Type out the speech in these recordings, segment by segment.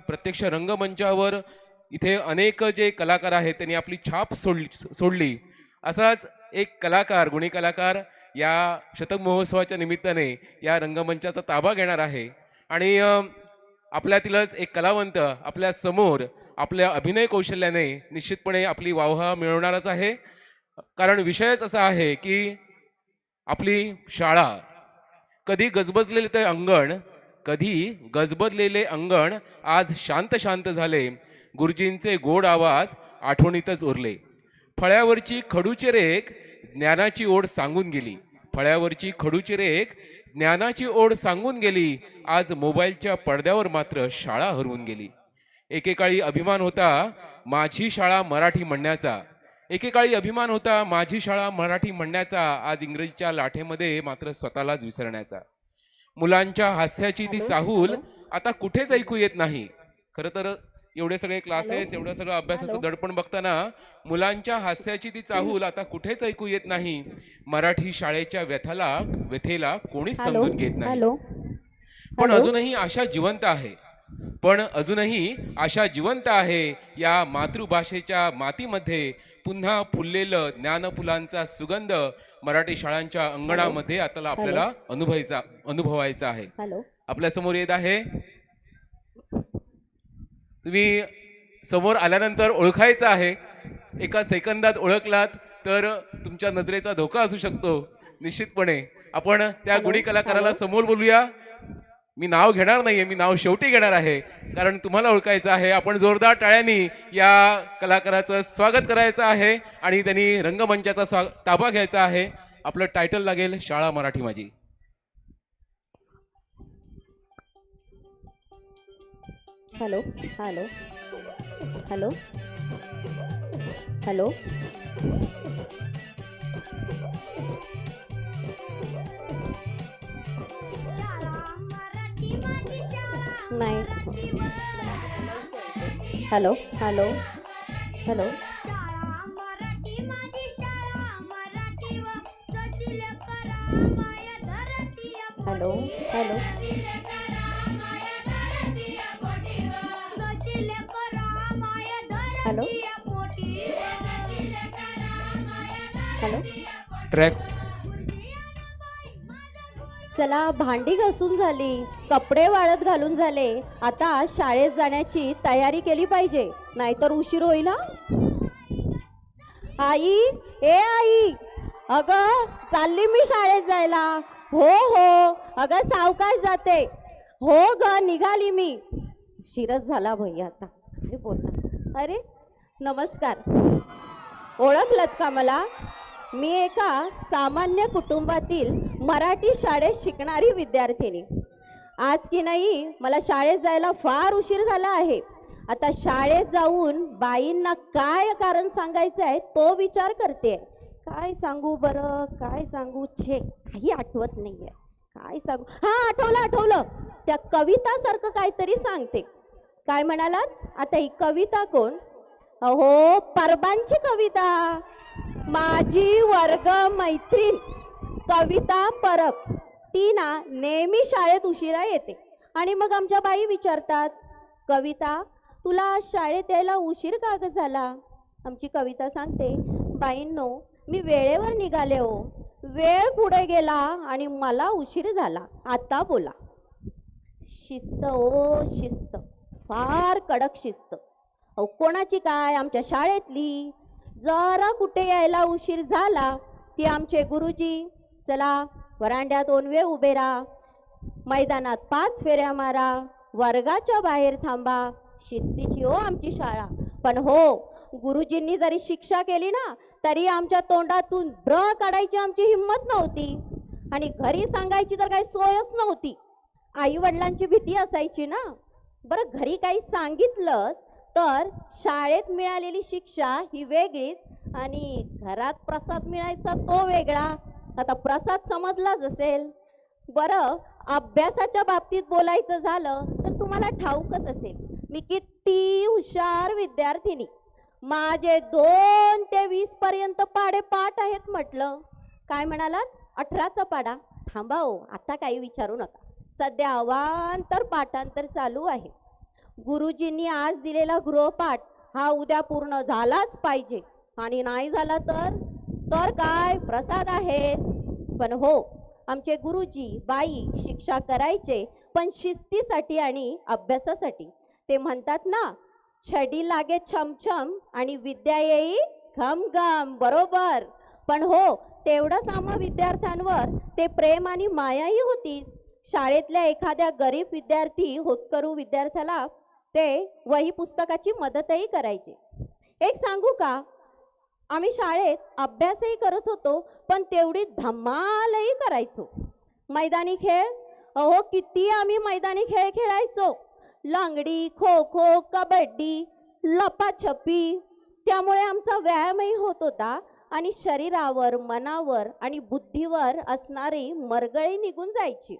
प्रत्यक्ष रंगमंचावर इथे अनेक जे कलाकार आहेत त्यांनी आपली छाप सोडली. असाच एक कलाकार, गुणी कलाकार या शतक महोत्सवाच्या निमित्ताने या रंगमंचाचा ताबा घेणार आहे. आणि आपल्यातीलच एक कलावंत आपल्या समोर आपल्या अभिनय कौशल्याने निश्चितपणे आपली वावहा मिळवणारच आहे. कारण विषयच असा आहे की आपली शाळा, कधी गजबजलेले अंगण आज शांत शांत झाले. गुरुजींचे गोड आवाज आठवणीतच उरले. फळ्यावरची खडूची रेख ज्ञानाची ओढ सांगून गेली. फळ्यावरची खडूची रेख ज्ञानाची ओढ सांगून गेली. आज मोबाईलच्या पडद्यावर मात्र शाळा हरवून गेली. एकेकाळी अभिमान होता माझी शाळा मराठी म्हणण्याचा. एकेकाळी अभिमान होता माझी शाळा मराठी म्हणण्याचा. आज इंग्रजीच्या लाठेमध्ये मात्र स्वतःलाच विसरण्याचा. मुलांच्या हास्याची ती चाहूल आता कुठेच ऐकू येत नाही. खरं तर एवढे सगळे क्लासेस, एवढं सगळं अभ्यासाचं दडपण बघताना मुलांच्या हास्याची ती चाहूल आता कुठेच ऐकू येत नाही. मराठी शाळेच्या व्यथेला कोणीच समजून घेत नाही. पण अजूनही आशा जिवंत आहे या मातृभाषेच्या मातीमध्ये. पुन्हा फुललेलं ज्ञानफुलांचा सुगंध मराठी शाळांच्या अंगणामध्ये आता आपल्याला अनुभवायचा आहे. आपल्या समोर येत आहे. तुम्ही समोर आल्यानंतर ओळखायचं आहे. एका सेकंदात ओळखलात तर तुमच्या नजरेचा धोका असू शकतो. निश्चितपणे आपण त्या गुणी कलाकाराला समोर बोलूया. मी नाव घेणार नाहीये, मी नाव शेवटी घेणार आहे, कारण तुम्हाला ओळखायचं आहे. आपण जोरदार टाळ्यांनी या कलाकाराचं स्वागत करायचं आहे आणि त्यांनी रंगमंचाचा ताबा घ्यायचा आहे. आपलं टायटल लागेल शाळा मराठी माझी. हॅलो हॅलो हॅलो हॅलो नाही. Hello hello hello hello hello hello hello track. चला, भांडी घासून झाली, कपडे वाळत घालून झाले. आता शाळेत जाण्याची तयारी केली पाहिजे, नाहीतर उशीर होईल. आई, ए आई, अगं चालली मी शाळेत जायला. हो हो अगं सावकाश जाते. हो ग निघाली मी. उशीरच झाला भैया. आता काय बोलणार. अरे नमस्कार, ओळखलत का मला? मी एका सामान्य कुटुंबातील मराठी शाळेत शिकणारी विद्यार्थिनी. आज की नाही मला शाळेत जायला फार उशीर झाला आहे. आता शाळेत जाऊन बाईंना काय कारण सांगायचं आहे तो विचार करते. काय सांगू बरं, काय सांगू? छे, काही आठवत नाहीये. काय सांगू? हा, आठवलं. त्या कवितासारखं काहीतरी सांगते. काय म्हणालात? आता ही कविता कोण? अहो, परबांची कविता. माझी वर्ग मैत्रीण कविता परब, ती ना नेहमी शाळेत उशिरा येते. आणि मग आमच्या बाई विचारतात, कविता तुला शाळेत यायला उशीर का ग झाला? आमची कविता सांगते, बाईंनो मी वेळेवर निघाले हो. वेळ पुढे गेला आणि मला उशीर झाला. आता बोला. शिस्त ओ शिस्त, फार कडक शिस्त. अहो कोणाची काय, आमच्या शाळेतली. जरा कुठे यायला उशीर झाला ती आमचे गुरुजी, चला वरांड्यात 2 वेळ उभे राहा, मैदानात 5 फेऱ्या मारा, वर्गाच्या बाहेर थांबा. शिस्तीची हो आमची शाळा. पण हो, गुरुजींनी जरी शिक्षा केली ना तरी आमच्या तोंडातून ब्र काढायची आमची हिंमत नव्हती. आणि घरी सांगायची तर काही सोयच नव्हती. आई वडिलांची भीती असायची ना. बरं, घरी काही सांगितलं तर शाळेत मिळालेली शिक्षा ही वेगळीच आणि घरात प्रसाद मिळायचा तो वेगळा. आता प्रसाद समजलाच असेल. बरं, अभ्यासाच्या बाबतीत बोलायचं झालं तर तुम्हाला ठाऊकच असेल मी किती हुशार विद्यार्थिनी. माझे 2 ते 20 पर्यंत पाढे पाठ आहेत म्हटलं. काय म्हणालात? 18चा पाढा? थांबा हो, आता काही विचारू नका. सध्या अवांतर पाठांतर चालू आहे. गुरुजींनी आज दिलेला गृहपाठ हा उद्या पूर्ण झालाच पाहिजे, आणि नाही झाला तर काय, प्रसाद आहे. पण हो, आमचे गुरुजी बाई शिक्षा करायचे, पण शिस्तीसाठी आणि अभ्यासासाठी. ते म्हणतात ना, छडी लागे छमछम आणि विद्या येई घम घम. बरोबर. पण हो, तेवढंच आम्हा विद्यार्थ्यांवर ते प्रेम आणि मायाही होती. शाळेतल्या एखाद्या गरीब विद्यार्थी होतकरू विद्यार्थ्याला ते वही पुस्तकाची मदतही करायचे. एक सांगू का, आम्ही शाळेत अभ्यासही करत होतो, पण तेवढी धमालही करायचो. मैदानी खेळ, अहो किती आम्ही मैदानी खेळ खेळायचो. लंगडी, खो खो, कबड्डी, लपाछपी. त्यामुळे आमचा व्यायामही होत होता आणि शरीरावर, मनावर आणि बुद्धीवर असणारी मरगळी निघून जायची.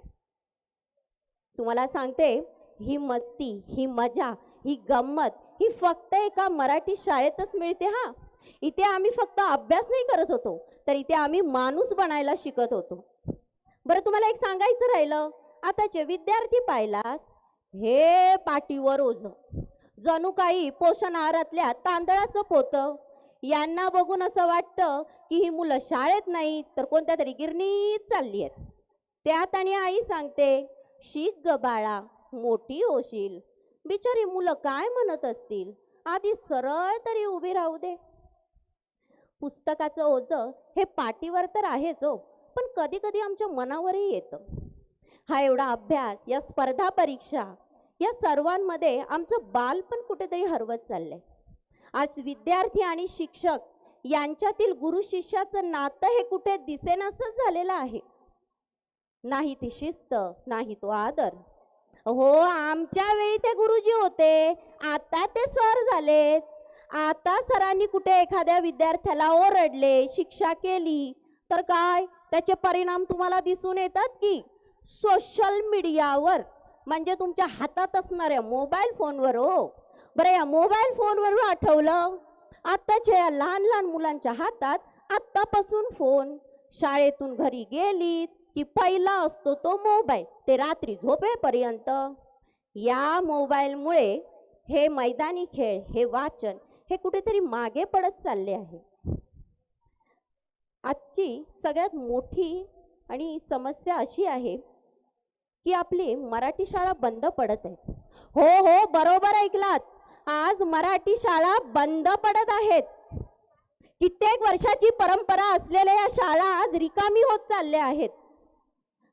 तुम्हाला सांगते, ही मस्ती, ही मजा, ही गंमत ही फक्त एका मराठी शाळेतच मिळते. हा, इथे आम्ही फक्त अभ्यास नाही करत होतो, तर इथे आम्ही माणूस बनायला शिकत होतो. बरं, तुम्हाला एक सांगायचं राहिलं, आताचे विद्यार्थी पाहिलात, हे पाठीवर ओझं, जणू काही पोषण आहारातल्या तांदळाचं पोतं. यांना बघून असं वाटतं की ही मुलं शाळेत नाही तर कोणत्या तरी गिरणीत चालली आहेत. त्यात आणि आई सांगते, शिक ग बाळा, मोठी होशील. बिचारी मुलं काय म्हणत असतील, आधी सरळ तरी उभी राहू दे. पुस्तकाचं ओझं हे पाठीवर तर आहेच हो, पण कधी कधी आमच्या मनावरही येतं. हा एवढा अभ्यास, या स्पर्धा परीक्षा, या सर्वांमध्ये आमचं बालपण कुठेतरी हरवत चाललंय. आज विद्यार्थी आणि शिक्षक यांच्यातील गुरु शिष्याचं नातं हे कुठे दिसेनासंच झालेलं आहे. नाही ती शिस्त, नाही तो आदर. हो, आमच्या वेळी ते गुरुजी होते, आता ते सर झालेत. आता सरांनी कुठे एखाद्या विद्यार्थ्याला ओरडले, शिक्षा केली तर काय, त्याचे परिणाम तुम्हाला दिसून येतात की सोशल मीडियावर, म्हणजे तुमच्या हातात असणाऱ्या मोबाईल फोनवर. हो बरं, या मोबाईल फोनवर आठवलं, आत्ताच्या या लहान लहान मुलांच्या हातात आत्तापासून फोन. शाळेतून घरी गेलीत की पहिला असतो तो मोबाईल, ते रात्री झोपेपर्यंत. या मोबाईलमुळे हे मैदानी खेळ, हे वाचन हे कुठेतरी मागे पडत चालले आहे. आजची सगळ्यात मोठी आणि समस्या अशी आहे की आपली मराठी शाळा बंद पडत आहे. हो हो, बरोबर ऐकलात, आज मराठी शाळा बंद पडत आहेत. कित्येक वर्षाची परंपरा असलेल्या या शाळा आज रिकामी होत चालल्या आहेत.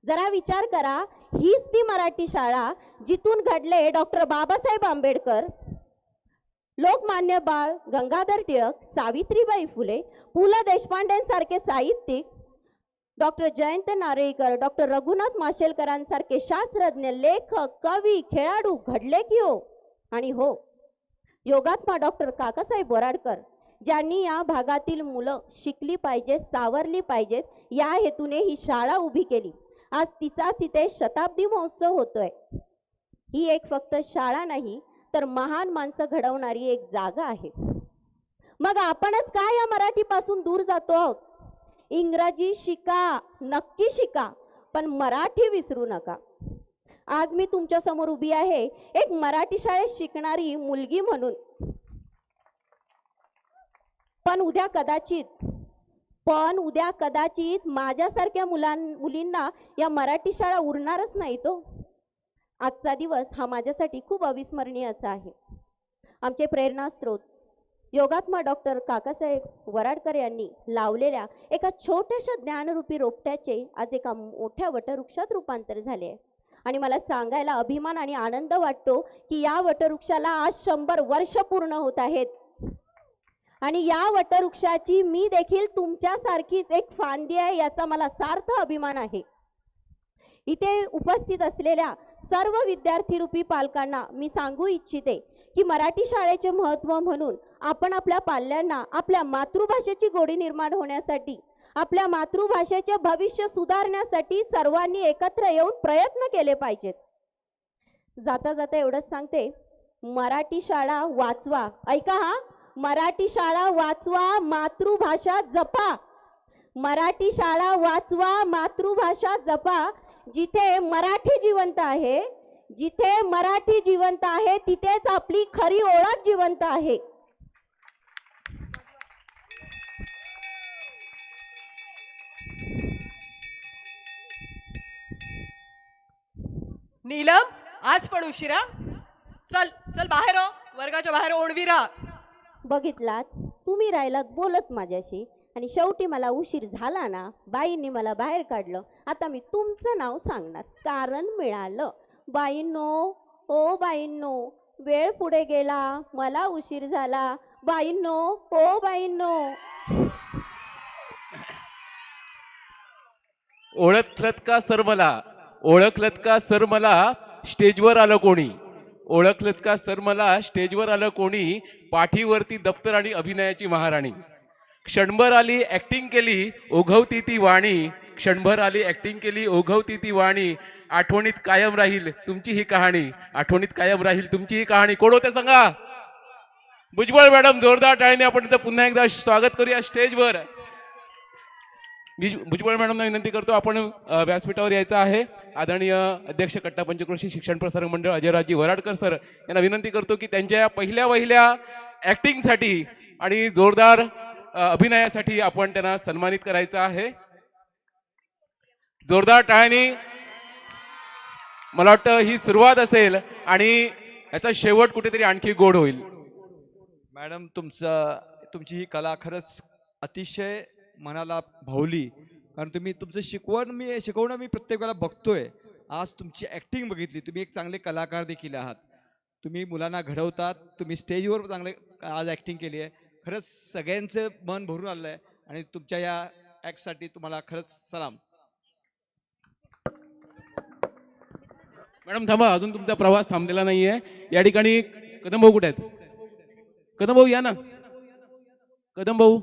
जरा विचार करा, हीच ती मराठी शाळा जिथून घडले डॉक्टर बाबासाहेब आंबेडकर, लोकमान्य बाळ गंगाधर टिळक, सावित्रीबाई फुले, पु ल देशपांडेंसारखे साहित्यिक, डॉक्टर जयंत नारळीकर, डॉक्टर रघुनाथ माशेलकरांसारखे शास्त्रज्ञ, लेखक, कवी, खेळाडू घडले की हो. आणि हो, योगात्मा डॉक्टर काकासाहेब बोराडकर, ज्यांनी या भागातील मुलं शिकली पाहिजेत, सावरली पाहिजेत, या हेतूने ही शाळा उभी केली. आज तिचाच इथे शताब्दी महोत्सव होतोय. ही एक फक्त शाळा नाही, तर महान माणसं घडवणारी एक जागा आहे. मग आपणच काय या मराठीपासून दूर जातो आहोत? इंग्रजी शिका, नक्की शिका, पण मराठी विसरू नका. आज मी तुमच्या समोर उभी आहे एक मराठी शाळेत शिकणारी मुलगी म्हणून. पण उद्या कदाचित माझ्यासारख्या मुलींना या मराठी शाळा उरणारच नाही तो. आजचा दिवस हा माझ्यासाठी खूप अविस्मरणीय असा आहे. आमचे प्रेरणास्रोत योगात्मा डॉक्टर काकासाहेब वराडकर यांनी लावलेल्या एका छोट्याशा ज्ञानरूपी रोपट्याचे आज एका मोठ्या वटवृक्षात रूपांतर झाले आहे. आणि मला सांगायला अभिमान आणि आनंद वाटतो की या वटवृक्षाला आज 100 वर्ष पूर्ण होत आहेत. आणि या वटवृक्षाची मी देखील तुमच्यासारखीच एक फांदी आहे, याचा मला सार्थ अभिमान आहे. इथे उपस्थित असलेल्या सर्व विद्यार्थी रूपी पालकांना मी सांगू इच्छिते की मराठी शाळेचे महत्त्व म्हणून आपण आपल्या पाल्यांना आपल्या मातृभाषेची गोडी निर्माण होण्यासाठी, आपल्या मातृभाषेचे भविष्य सुधारण्यासाठी सर्वांनी एकत्र येऊन प्रयत्न केले पाहिजेत. जाता जाता एवढंच सांगते, मराठी शाळा वाचवा. ऐका हा, मराठी शाळा वाचवा, मातृभाषा जपा. मराठी शाळा वाचवा, मातृभाषा जपा. जिथे मराठी जिवंत आहे, जिथे मराठी जिवंत आहे तिथेच आपली खरी ओळख जिवंत आहे. नीलम, आज पण उशिरा. चल चल बाहेर हो, वर्गाच्या बाहेर ओढवी राहा. बघितलात, तुम्ही राहिलात बोलत माझ्याशी आणि शेवटी मला उशीर झाला ना, बाईंनी मला बाहेर काढलं. आता मी तुमचं नाव सांगणार, कारण मिळालं. बाईंनो, ओ बाईंनो, वेळ पुढे गेला, मला उशीर झाला. बाईंनो, ओ बाईंनो. ओळखलत का सर मला, ओळखलत का सर मला, स्टेजवर आलं कोणी, ओळखलत का सर मला, स्टेजवर आलं कोणी, पाठीवरती दप्तर आणि अभिनयाची महाराणी. क्षणभर आली ऍक्टिंग केली, ओघवती ती वाणी, क्षणभर आली ऍक्टिंग केली, ओघवती ती वाणी. आठवणीत कायम राहील तुमची ही कहाणी, आठवणीत कायम राहील तुमची ही कहाणी. कोण होते सांगा? भुजबळ मॅडम. जोरदार टाळीने आपण तिचं पुन्हा एकदा स्वागत करूया स्टेजवर. मी भुजबळ मॅडमना विनंती करतो, आपण व्यासपीठावर यायचं आहे. आदरणीय अध्यक्ष कट्टा पंचक्रोशी शिक्षण प्रसारक मंडळ अजयरावजी वराडकर सर यांना विनंती करतो की त्यांच्या पहिल्या ऍक्टिंगसाठी आणि जोरदार अभिनयासाठी आपण त्यांना सन्मानित करायचं आहे. जोरदार टाळ्यांनी. मला वाटतं ही सुरुवात असेल आणि याचा शेवट कुठेतरी आणखी गोड होईल. मॅडम, तुमची ही कला खरंच अतिशय मनाला भावली. कारण तुमचं शिकवणं मी प्रत्येक वेळेला बघतोय. आज तुमची ॲक्टिंग बघितली. तुम्ही एक चांगले कलाकार देखील आहात. तुम्ही मुलांना घडवतात. तुम्ही स्टेजवर चांगले आज ॲक्टिंग केली आहे. खरंच सगळ्यांचं मन भरून आलं आहे आणि तुमच्या या ॲक्टसाठी तुम्हाला खरंच सलाम. मॅडम थांबा, अजून तुमचा प्रवास थांबलेला नाहीये. या ठिकाणी कदम भाऊ कुठे आहेत? कदम भाऊ या ना. कदम भाऊ.